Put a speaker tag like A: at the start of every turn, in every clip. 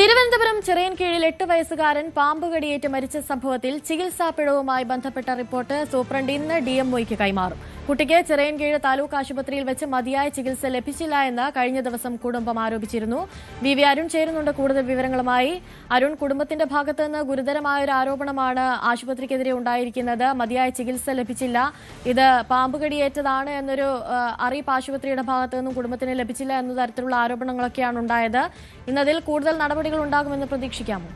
A: തിരുവനന്തപുരം ചിറയൻകീഴിൽ 8 വയസ്സുകാരൻ പാമ്പുകടിയേറ്റ് മരിച്ച സംഭവത്തിൽ ചികിത്സാ പിഴവുമായി ബന്ധപ്പെട്ട റിപ്പോർട്ട് സൂപ്രണ്ട് ഇന്ന് ഡിഎംഒയ്ക്ക് കൈമാറും. കുട്ടിക്ക് ചിറയൻകീഴ് താലൂക്ക് ആശുപത്രിയിൽ വെച്ച് മതിയായ ചികിത്സ ലഭിച്ചില്ല എന്ന് കഴിഞ്ഞ ദിവസം കുടുംബം ആരോപിച്ചിരുന്നു. വി അരുൺ ചേരുന്നുണ്ട് കൂടുതൽ വിവരങ്ങളുമായി. അരുൺ, കുടുംബത്തിന്റെ ഭാഗത്ത് നിന്ന് ഗുരുതരമായൊരു ആരോപണമാണ് ആശുപത്രിക്കെതിരെ ഉണ്ടായിരിക്കുന്നത്. മതിയായ ചികിത്സ ലഭിച്ചില്ല, ഇത് പാമ്പുകടിയേറ്റതാണ് എന്നൊരു അറിയിപ്പ് ആശുപത്രിയുടെ ഭാഗത്ത് നിന്നും കുടുംബത്തിന് ലഭിച്ചില്ല എന്ന തരത്തിലുള്ള ആരോപണങ്ങളൊക്കെയാണ് ഉണ്ടായത്. ഇന്നതിൽ കൂടുതൽ നടപടികൾ ഉണ്ടാകുമെന്ന് പ്രതീക്ഷിക്കാമോ?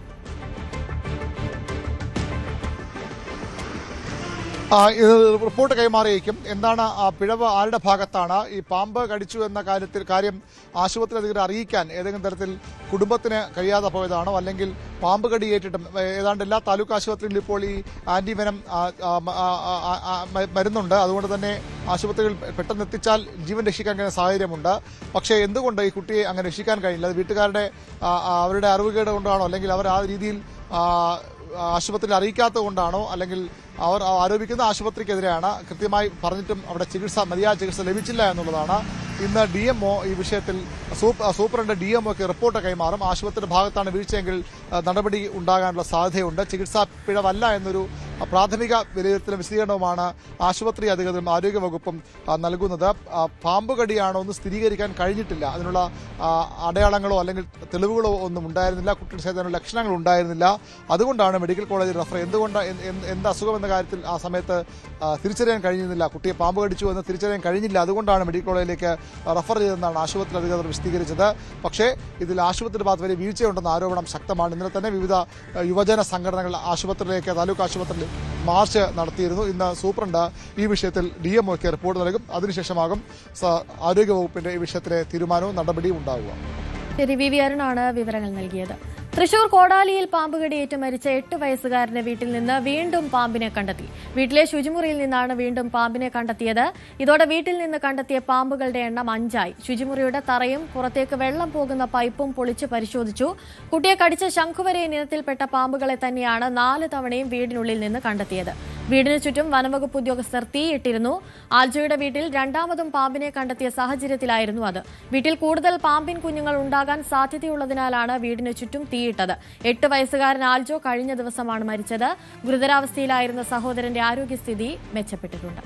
B: റിപ്പോർട്ട് കൈമാറിയേക്കും. എന്താണ് പിഴവ്, ആരുടെ ഭാഗത്താണ്, ഈ പാമ്പ് കടിച്ചു എന്ന കാര്യം ആശുപത്രി അധികൃതരെ അറിയിക്കാൻ ഏതെങ്കിലും തരത്തിൽ കുടുംബത്തിന് കഴിയാതെ പോയതാണോ, അല്ലെങ്കിൽ പാമ്പ് കടിയേറ്റിട്ടും ഏതാണ്ട് എല്ലാ താലൂക്ക് ആശുപത്രികളിലും ഇപ്പോൾ ഈ ആന്റിവെനം മരുന്നുണ്ട്. അതുകൊണ്ട് തന്നെ ആശുപത്രികൾ പെട്ടെന്ന് എത്തിച്ചാൽ ജീവൻ രക്ഷിക്കാൻ കഴിയുന്ന സാഹചര്യമുണ്ട്. പക്ഷേ എന്തുകൊണ്ട് ഈ കുട്ടിയെ അങ്ങനെ രക്ഷിക്കാൻ കഴിയില്ല? അത് വീട്ടുകാരുടെ അവരുടെ അറിവുകേട് കൊണ്ടാണോ, അല്ലെങ്കിൽ അവർ ആ രീതിയിൽ ആശുപത്രിയിൽ അറിയിക്കാത്തത് കൊണ്ടാണോ, അല്ലെങ്കിൽ അവർ ആരോപിക്കുന്ന ആശുപത്രിക്കെതിരെയാണ് കൃത്യമായി പറഞ്ഞിട്ടും അവിടെ മതിയായ ചികിത്സ ലഭിച്ചില്ല എന്നുള്ളതാണ്. ഇന്ന് ഡിഎംഒ ഈ വിഷയത്തിൽ സൂപ്രണ്ട് ഡിഎംഒക്ക് റിപ്പോർട്ട് കൈമാറും. ആശുപത്രിയുടെ ഭാഗത്താണ് വീഴ്ചയെങ്കിൽ നടപടി ഉണ്ടാകാനുള്ള സാധ്യതയുണ്ട്. ചികിത്സാ പിഴവല്ല എന്നൊരു പ്രാഥമിക വിലയിരുത്തലും വിശദീകരണവുമാണ് ആശുപത്രി അധികൃതരും ആരോഗ്യവകുപ്പും നൽകുന്നത്. പാമ്പ് കടിയാണോ എന്ന് സ്ഥിരീകരിക്കാൻ കഴിഞ്ഞിട്ടില്ല. അതിനുള്ള അടയാളങ്ങളോ അല്ലെങ്കിൽ തെളിവുകളോ ഒന്നും ഉണ്ടായിരുന്നില്ല. കുട്ടിയുടെ ശരീരത്തിനുള്ള ലക്ഷണങ്ങൾ ഉണ്ടായിരുന്നില്ല. അതുകൊണ്ടാണ് മെഡിക്കൽ കോളേജിൽ റഫർ. എന്തുകൊണ്ട് എന്ത് അസുഖം എന്ന കാര്യത്തിൽ ആ സമയത്ത് തിരിച്ചറിയാൻ കഴിഞ്ഞിരുന്നില്ല. കുട്ടിയെ പാമ്പ് കടിച്ചു എന്ന് തിരിച്ചറിയാൻ കഴിഞ്ഞില്ല. അതുകൊണ്ടാണ് മെഡിക്കൽ കോളേജിലേക്ക് റഫർ ചെയ്തെന്നാണ് ആശുപത്രി അധികൃതർ വിശദീകരിച്ചത്. പക്ഷേ ഇതിൽ ആശുപത്രി ഭാഗത്ത് വലിയ വീഴ്ചയുണ്ടെന്ന ആരോപണം ശക്തമാണ്. ഇന്നലെ തന്നെ വിവിധ യുവജന സംഘടനകൾ ആശുപത്രിയിലേക്ക്, താലൂക്ക് ആശുപത്രിയിൽ മാർച്ച് നടത്തിയിരുന്നു. ഇന്ന് സൂപ്രണ്ട് ഈ വിഷയത്തിൽ ഡിഎംഒക്ക് റിപ്പോർട്ട് നൽകും. അതിനുശേഷമാകും ആരോഗ്യവകുപ്പിന്റെ ഈ വിഷയത്തിലെ തീരുമാനവും നടപടിയും ഉണ്ടാവുക.
A: വി അരുണാണ് വിവരങ്ങൾ നൽകിയത്. തൃശൂർ കോടാലിയിൽ പാമ്പുകടിയേറ്റ് മരിച്ച 8 വയസ്സുകാരന്റെ വീട്ടിൽ നിന്ന് വീണ്ടും പാമ്പിനെ കണ്ടെത്തി. വീട്ടിലെ ശുചിമുറിയിൽ നിന്നാണ് വീണ്ടും പാമ്പിനെ കണ്ടെത്തിയത്. ഇതോടെ വീട്ടിൽ നിന്ന് കണ്ടെത്തിയ പാമ്പുകളുടെ എണ്ണം 5ആയി. ശുചിമുറിയുടെ തറയും പുറത്തേക്ക് വെള്ളം പോകുന്ന പൈപ്പും പൊളിച്ച് പരിശോധിച്ചു. കുട്ടിയെ കടിച്ച ശംഖുവരയൻ ഇനത്തിൽപ്പെട്ട പാമ്പുകളെ തന്നെയാണ് 4 തവണയും വീടിനുള്ളിൽ നിന്ന് കണ്ടെത്തിയത്. വീടിന് ചുറ്റും വനംവകുപ്പ് ഉദ്യോഗസ്ഥർ തീയിട്ടിരുന്നു. ആൽജോയുടെ വീട്ടിൽ രണ്ടാമതും പാമ്പിനെ കണ്ടെത്തിയ സാഹചര്യത്തിലായിരുന്നു അത്. വീട്ടിൽ കൂടുതൽ പാമ്പിൻ കുഞ്ഞുങ്ങൾ ഉണ്ടാകാൻ സാധ്യതയുള്ളതിനാലാണ് വീടിന് ചുറ്റും തീയിട്ടത്. 8 വയസ്സുകാരൻ ആൽജോ കഴിഞ്ഞ ദിവസമാണ് മരിച്ചത്. ഗുരുതരാവസ്ഥയിലായിരുന്ന സഹോദരന്റെ ആരോഗ്യസ്ഥിതി മെച്ചപ്പെട്ടിട്ടുണ്ട്.